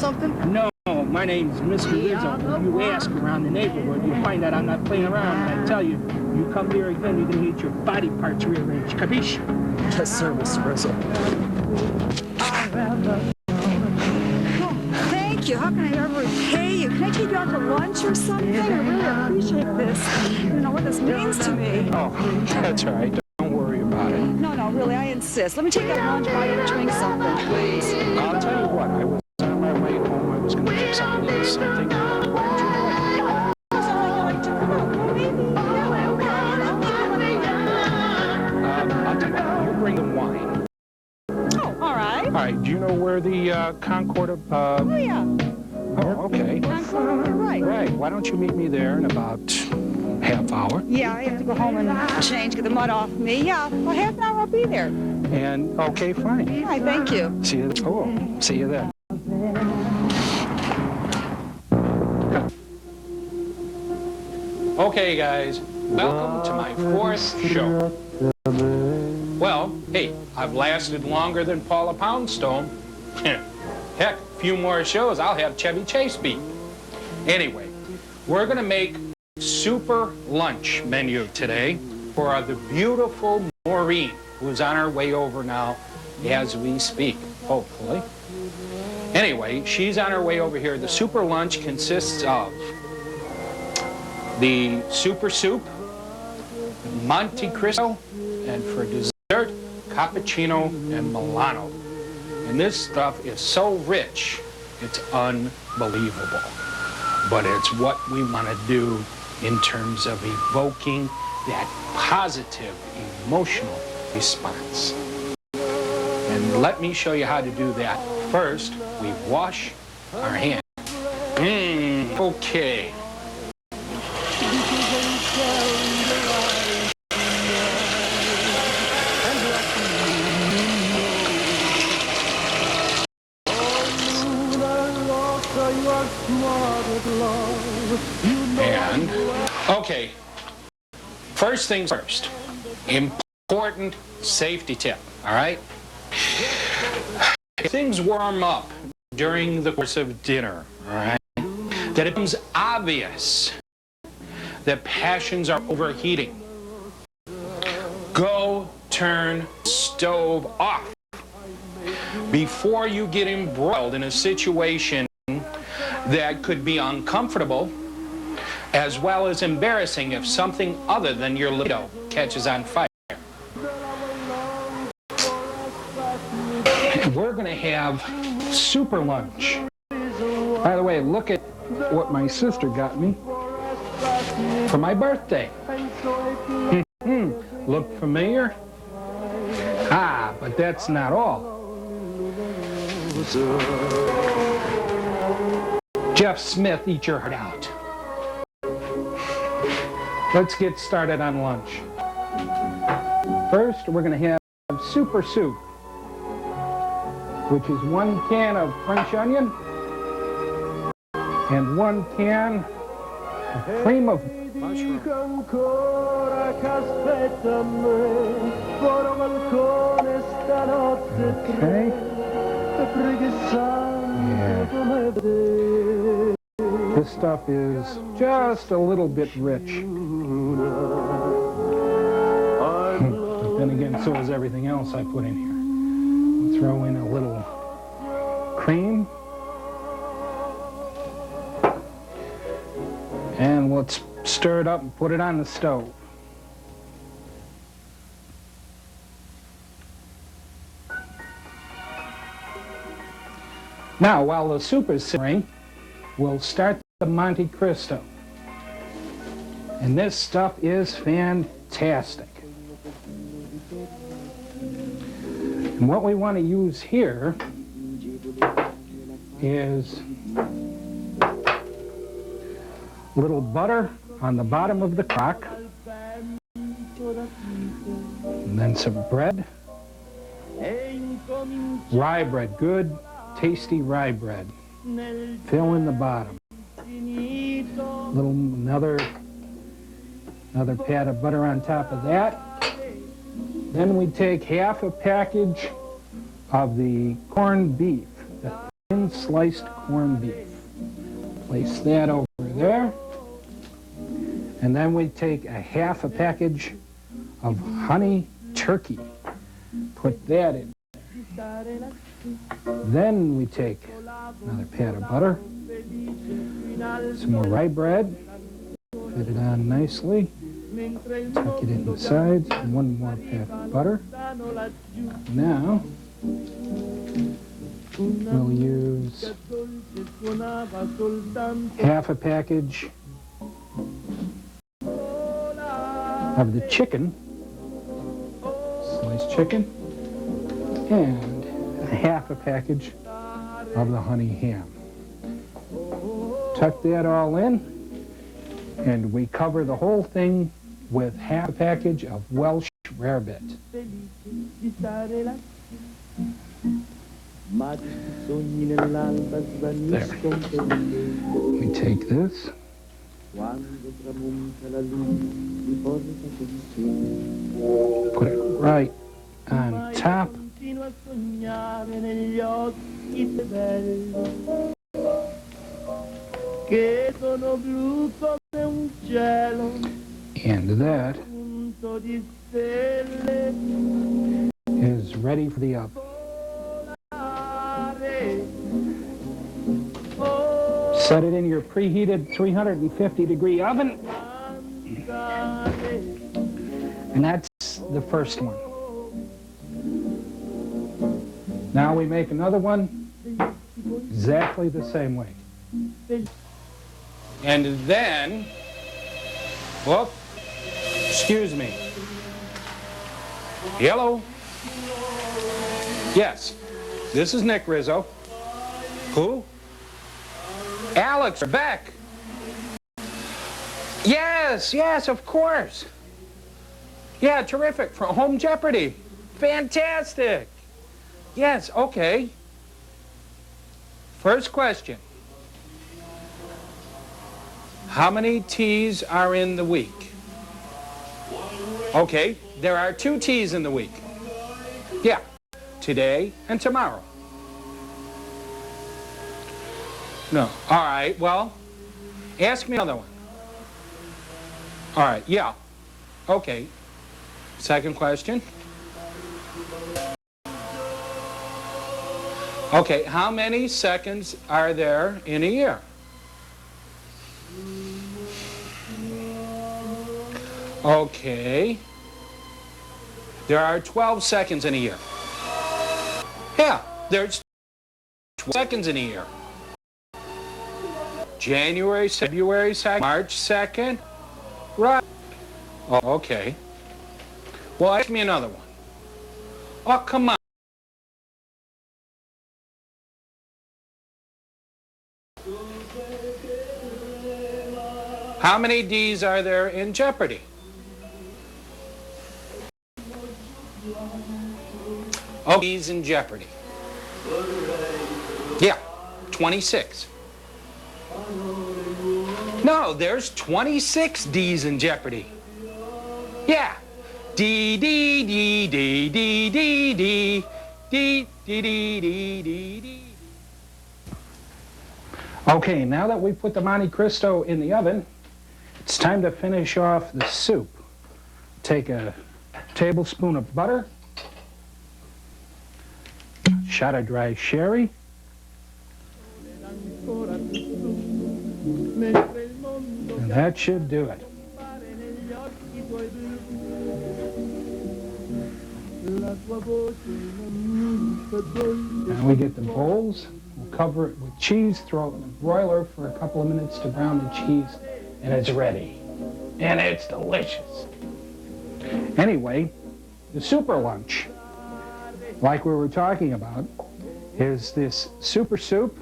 something? No, my name's Mr. Rizzo. If you ask around the neighborhood, you'll find that I'm not playing around. And I tell you, you come here again, you're gonna get your body parts rearranged. Capiche? Yes, sir, Mr. Rizzo. Thank you. How can I ever repay you? Can I take you out to lunch or something? I really appreciate this. You know what this means to me. Oh, that's all right. Don't worry about it. No, really, I insist. Let me take you out to lunch, buy you a drink, something, please. I'll tell you what. I was on my way home. I was going to take something to eat something. What would you like? I'll tell you what. You bring the wine. Oh, all right. All right. Do you know where the Concord of... Oh, yeah. Oh, okay. Concord, you're right. Right. Why don't you meet me there in about half hour? Yeah, I have to go home and change, get the mud off me. Yeah, well, half an hour I'll be there. And, okay, fine. All right, thank you. See you. Oh, see you then. Okay, guys, welcome to my 4th show. Well, hey, I've lasted longer than Paula Poundstone. Heck, a few more shows, I'll have Chevy Chase beat. Anyway, we're gonna make super lunch menu today for the beautiful Maureen, who's on her way over now as we speak, hopefully. Anyway, she's on her way over here. The super lunch consists of the super soup, Monte Cristo, and for dessert, cappuccino and Milano. And this stuff is so rich, it's unbelievable. But it's what we want to do in terms of evoking that positive emotional response. And let me show you how to do that. First, we wash our hands. Okay. And, okay, first things first, important safety tip, all right? If things warm up during the course of dinner, all right, that it becomes obvious that passions are overheating, go turn the stove off before you get embroiled in a situation that could be uncomfortable as well as embarrassing if something other than your libido catches on fire. We're going to have super lunch. By the way, look at what my sister got me for my birthday. Look familiar? Ah, but that's not all. Jeff Smith, eat your heart out. Let's get started on lunch. First, we're going to have super soup, which is 1 can of French onion and 1 can of cream of mushroom. Okay. Yeah. This stuff is just a little bit rich. But then again, so is everything else I put in here. We'll throw in a little cream. And let's stir it up and put it on the stove. Now, while the soup is simmering, we'll start the Monte Cristo. And this stuff is fantastic. And what we want to use here is a little butter on the bottom of the crock, and then some bread, rye bread, good tasty rye bread. Fill in the bottom. Another pat of butter on top of that. Then we take half a package of the corned beef. thin sliced corned beef. Place that over there. And then we take a half a package of honey turkey. Put that in. Then we take another pat of butter, some more rye bread, fit it on nicely, tuck it in the sides, and one more pat of butter. Now, we'll use half a package of the chicken, sliced chicken, and half a package of the honey ham. Tuck that all in, and we cover the whole thing with half a package of Welsh rarebit. There. We take this, put it right on top. And that is ready for the oven. Set it in your preheated 350-degree oven. And that's the first one. Now we make another one exactly the same way. And then, whoop, excuse me. Hello? Yes, this is Nick Rizzo. Who? Alex, you're back. Yes, yes, of course. Yeah, terrific, from Home Jeopardy. Fantastic. Yes, okay. First question. How many T's are in the week? Okay, there are 2 T's in the week. Yeah, today and tomorrow. No, all right, well, ask me another one. All right, yeah, okay. Second question. Okay, how many seconds are there in a year? Okay. There are 12 seconds in a year. Yeah, there's 12 seconds in a year. January, February 2nd, March 2nd. Right. Oh, okay. Well, ask me another one. Oh, come on. How many D's are there in Jeopardy? Oh, D's in Jeopardy. Yeah, 26. No, there's 26 D's in Jeopardy. Yeah. D, D, D, D, D, D, D, D, D, D, D, D, D. Okay, now that we put the Monte Cristo in the oven, it's time to finish off the soup. Take a tablespoon of butter, a shot of dry sherry, and that should do it. Now we get the bowls, we'll cover it with cheese, throw it in the broiler for a couple of minutes to brown the cheese, and it's ready. And it's delicious. Anyway, the super lunch, like we were talking about, is this super soup,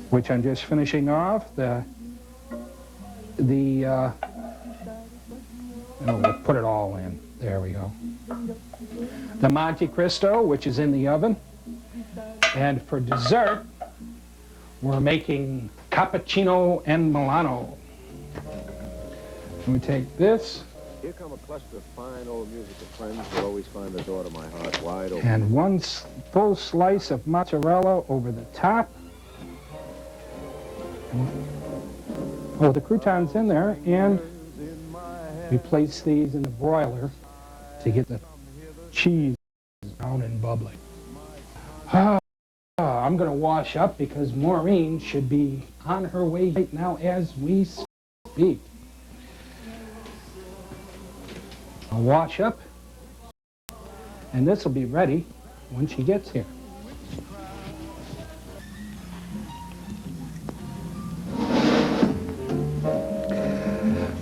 which I'm just finishing off. We'll put it all in. There we go. The Monte Cristo, which is in the oven. And for dessert, we're making cappuccino and Milano. We take this, Here come a cluster of fine old musical friends who always find the door to my heart wide open. And one full slice of mozzarella over the top. Oh, the croutons in there, and we place these in the broiler to get the cheese brown and bubbly. I'm going to wash up because Maureen should be on her way right now as we speak. I'll wash up, and this will be ready when she gets here.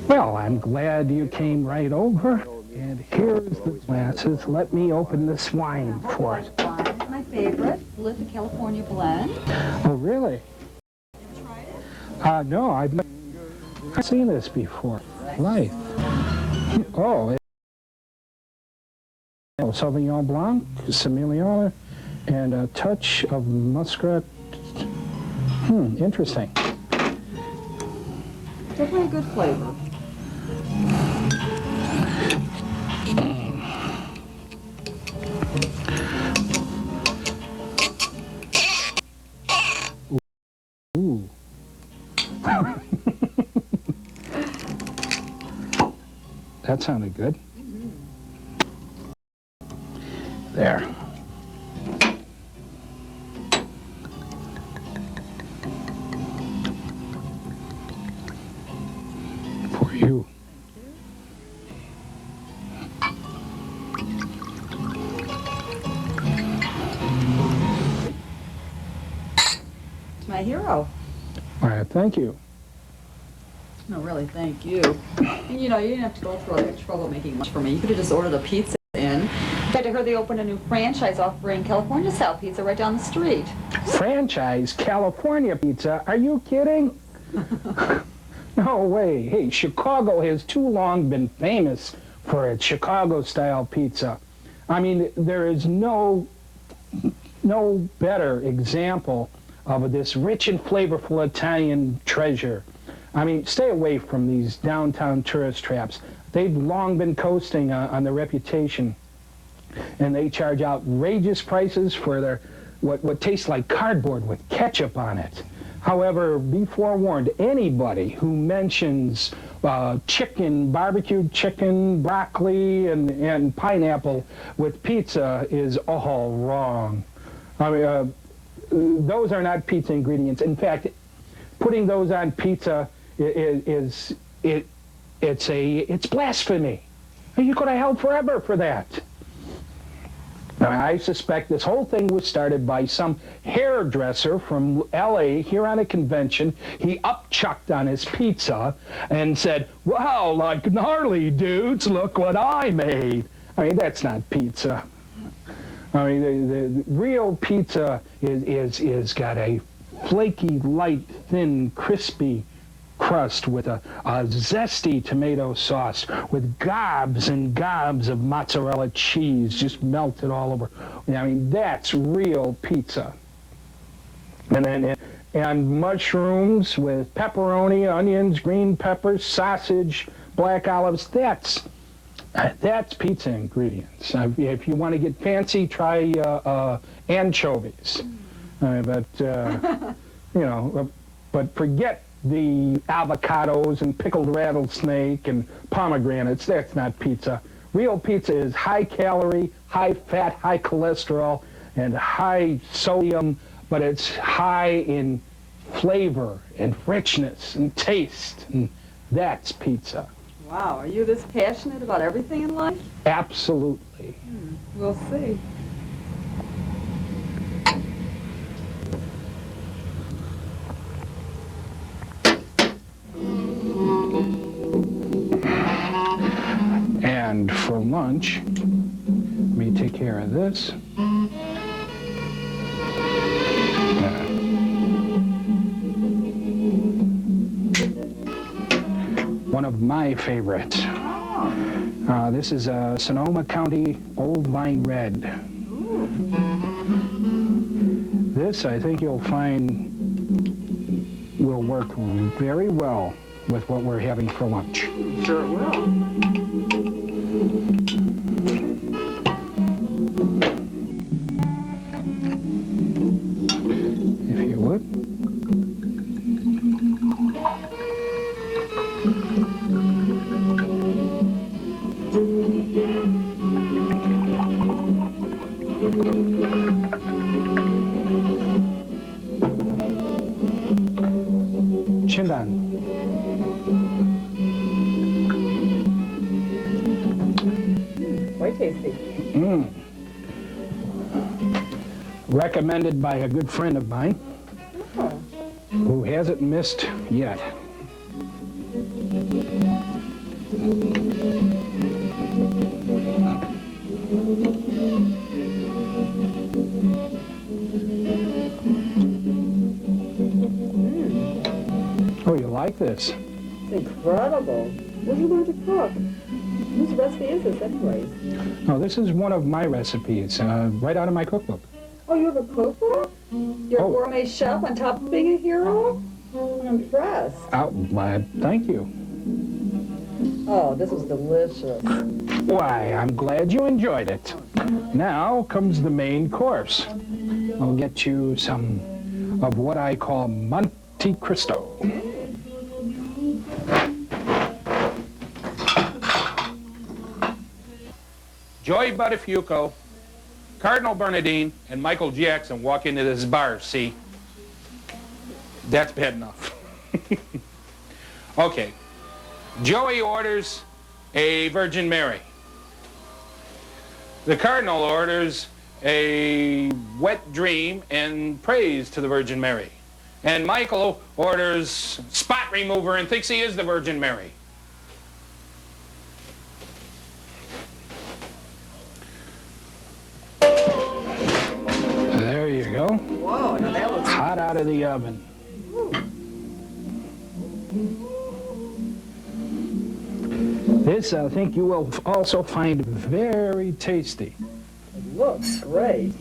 Well, I'm glad you came right over. And here's the glasses. Let me open this wine for it. Wine is my favorite. Little California blend. Oh, really? Tried it? No, I've never seen this before. Right. Oh, Sauvignon Blanc, Semillon, and a touch of Muscat. Interesting. Definitely a good flavor. Ooh. That sounded good. There. For you. It's my hero. All right, thank you. No, really, thank you. And, you know, you didn't have to go through all that trouble making lunch for me. You could have just ordered a pizza in. In fact, I heard they opened a new franchise offering California-style pizza right down the street. Franchise California pizza? Are you kidding? No way. Hey, Chicago has too long been famous for its Chicago-style pizza. I mean, there is no better example of this rich and flavorful Italian treasure. I mean, stay away from these downtown tourist traps. They've long been coasting on their reputation, and they charge outrageous prices for their what tastes like cardboard with ketchup on it. However, be forewarned, anybody who mentions chicken, barbecued chicken, broccoli, and pineapple with pizza is all wrong. I mean, those are not pizza ingredients. In fact, putting those on pizza it's blasphemy. You go to hell forever for that. Now, I suspect this whole thing was started by some hairdresser from LA here on a convention. He upchucked on his pizza and said, "Wow, like gnarly dudes, look what I made." I mean, that's not pizza. I mean, the real pizza is got a flaky, light, thin, crispy crust with a zesty tomato sauce with gobs and gobs of mozzarella cheese just melted all over. I mean, that's real pizza. And mushrooms with pepperoni, onions, green peppers, sausage, black olives. That's pizza ingredients. If you want to get fancy, try anchovies. But forget the avocados and pickled rattlesnake and pomegranates. That's not pizza. Real pizza is high calorie, high fat, high cholesterol, and high sodium, but it's high in flavor and richness and taste, and that's pizza. Wow, are you this passionate about everything in life? Absolutely. We'll see. And for lunch, let me take care of this. One of my favorites. This is a Sonoma County Old Vine Red. This, I think you'll find, will work very well with what we're having for lunch. Sure it will. Chindan. Quite tasty. Mmm. Recommended by a good friend of mine who hasn't missed yet. Oh, you like this? It's incredible. Where did you learn to cook? Whose recipe is this, anyways? No, this is one of my recipes, right out of my cookbook. Oh, you have a cookbook? You're a gourmet chef on top of being a hero? I'm impressed. Oh, thank you. Oh, this was delicious. Why, I'm glad you enjoyed it. Now comes the main course. I'll get you some of what I call Monte Cristo. Joey Buttafuoco, Cardinal Bernardine, and Michael Jackson walk into this bar, see? That's bad enough. Okay. Joey orders a Virgin Mary. The Cardinal orders a wet dream and prays to the Virgin Mary. And Michael orders spot remover and thinks he is the Virgin Mary. There you go. Whoa, now that looks Hot out of the oven. This, I think you will also find very tasty. looks great.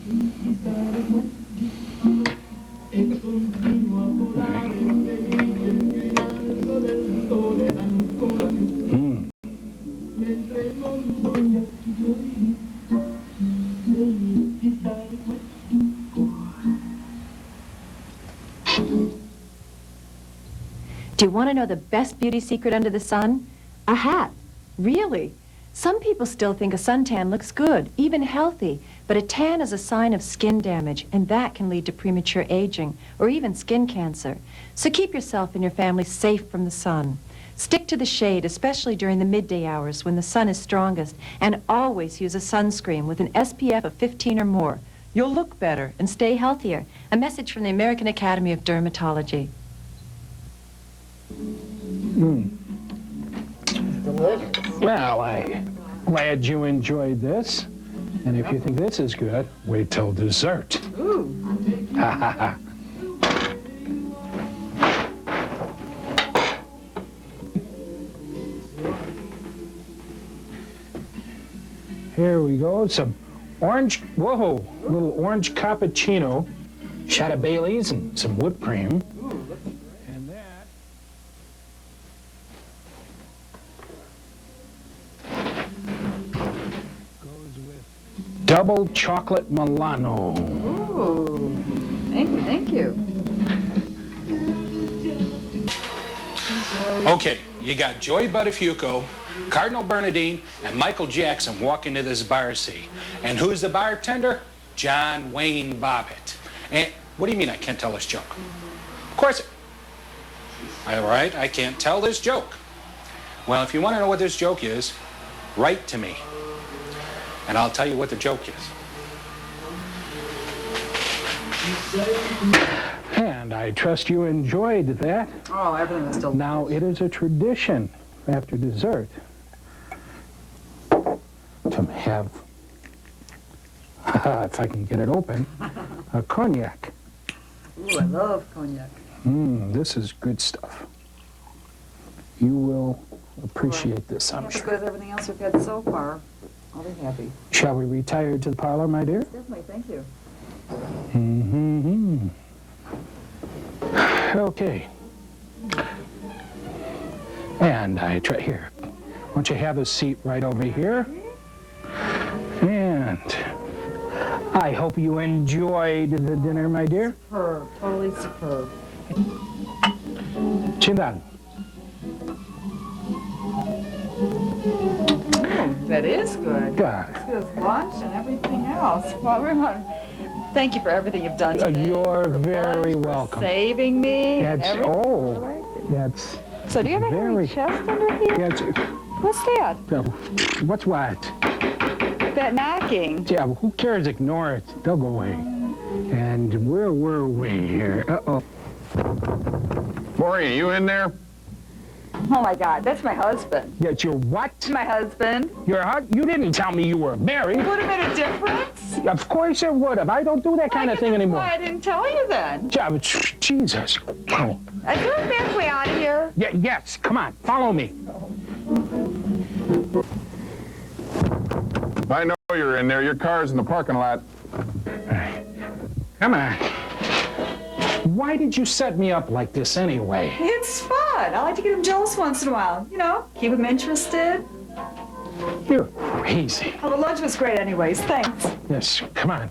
Do you want to know the best beauty secret under the sun? A hat. Really. Some people still think a suntan looks good, even healthy, but a tan is a sign of skin damage, and that can lead to premature aging or even skin cancer. So keep yourself and your family safe from the sun. Stick to the shade, especially during the midday hours when the sun is strongest, and always use a sunscreen with an SPF of 15 or more. You'll look better and stay healthier. A message from the American Academy of Dermatology. Delicious. Well, I'm glad you enjoyed this. And if you think this is good, wait till dessert. Ooh. Ha ha ha. Here we go. Some orange, whoa, a little orange cappuccino, shot of Bailey's, and some whipped cream. And that goes with double chocolate Milano. Ooh. Thank you. Okay, you got Joey Buttafuoco, Cardinal Bernardine, and Michael Jackson walk into this bar, see? And who's the bartender? John Wayne Bobbitt. And what do you mean I can't tell this joke? Of course, all right, I can't tell this joke. Well, if you want to know what this joke is, write to me, and I'll tell you what the joke is. And I trust you enjoyed that. Oh, everything was delicious. Now, it is a tradition after dessert to have, if I can get it open, a cognac. Ooh, I love cognac. This is good stuff. You will appreciate this, I'm As sure. good as everything else we've had so far. I'll be happy. Shall we retire to the parlor, my dear? Definitely, thank you. Okay. And I try here. Why don't you have a seat right over here? And I hope you enjoyed the dinner, my dear. Superb, totally superb. Chindan. Oh, that is good. God. As good as lunch and everything else. Well, we're not Thank you for everything you've done today. You're For very lunch, for welcome. saving me. That's, everything. oh, that's So do you have a hairy very, chest under here? that's, What's that? what's what? That knocking. Yeah, well, who cares? Ignore it. They'll go away. And where were we here? Uh-oh. Maureen, you in there? Oh my God, that's my husband. That's your what? My husband. You didn't tell me you were married. Would have made a difference. Of course it would have. I don't do that kind of thing anymore. Why I didn't tell you then? Yeah, but Jesus. Oh. Is there a fast way out of here? Yeah, yes, come on, follow me. I know you're in there. Your car's in the parking lot. Come on. Why did you set me up like this anyway? It's fun. I like to get him jealous once in a while. You know, keep him interested. You're crazy. Oh, the lunch was great anyways. Thanks. Yes, come on.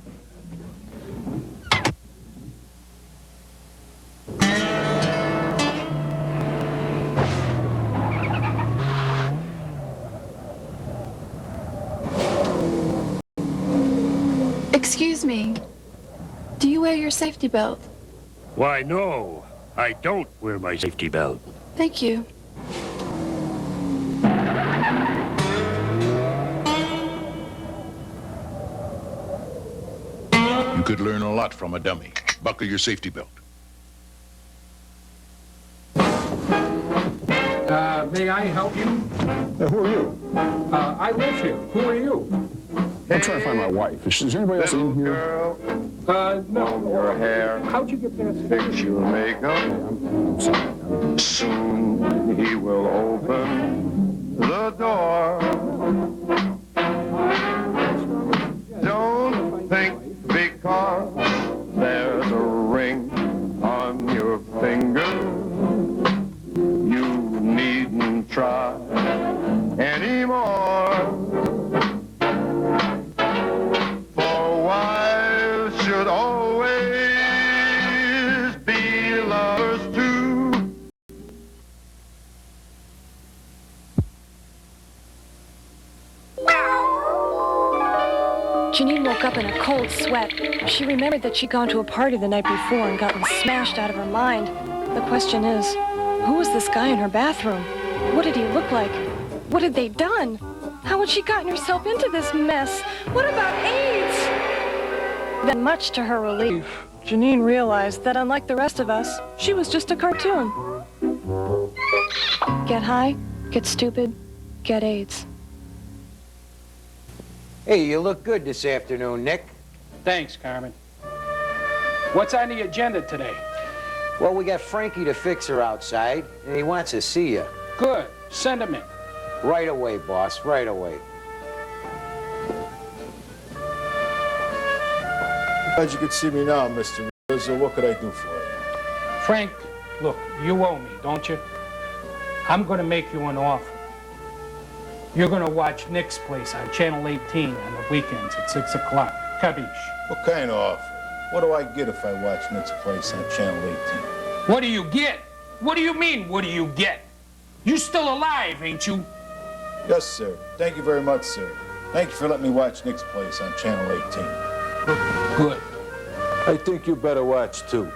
Excuse me. Do you wear your safety belt? Why, no. I don't wear my safety belt. Thank you. You could learn a lot from a dummy. Buckle your safety belt. May I help you? Who are you? I live here. Who are you? I'm trying to find my wife. Is anybody else in here? Girl, No. your hair, How'd you get past fix your makeup. I'm sorry. Soon he will open the door. Don't think because there's a ring on your finger, you needn't try anymore. For wives should always be lovers too. Janine woke up in a cold sweat. She remembered that she'd gone to a party the night before and gotten smashed out of her mind. The question is, who was this guy in her bathroom? What did he look like? What had they done? How had she gotten herself into this mess? What about AIDS? Then, much to her relief, Janine realized that unlike the rest of us, she was just a cartoon. Get high, get stupid, get AIDS. Hey, you look good this afternoon, Nick. Thanks, Carmen. What's on the agenda today? Well, we got Frankie the Fixer outside, and he wants to see you. Good. Send him in. Right away, boss, right away. Glad you could see me now, Mr. Rizzo. What could I do for you? Frank, look, you owe me, don't you? I'm going to make you an offer. You're going to watch Nick's Place on Channel 18 on the weekends at 6 o'clock. Capiche? What kind of offer? What do I get if I watch Nick's Place on Channel 18? What do you get? What do you mean, what do you get? You still alive, ain't you? Yes, sir. Thank you very much, sir. Thank you for letting me watch Nick's Place on Channel 18. Good. I think you better watch, too.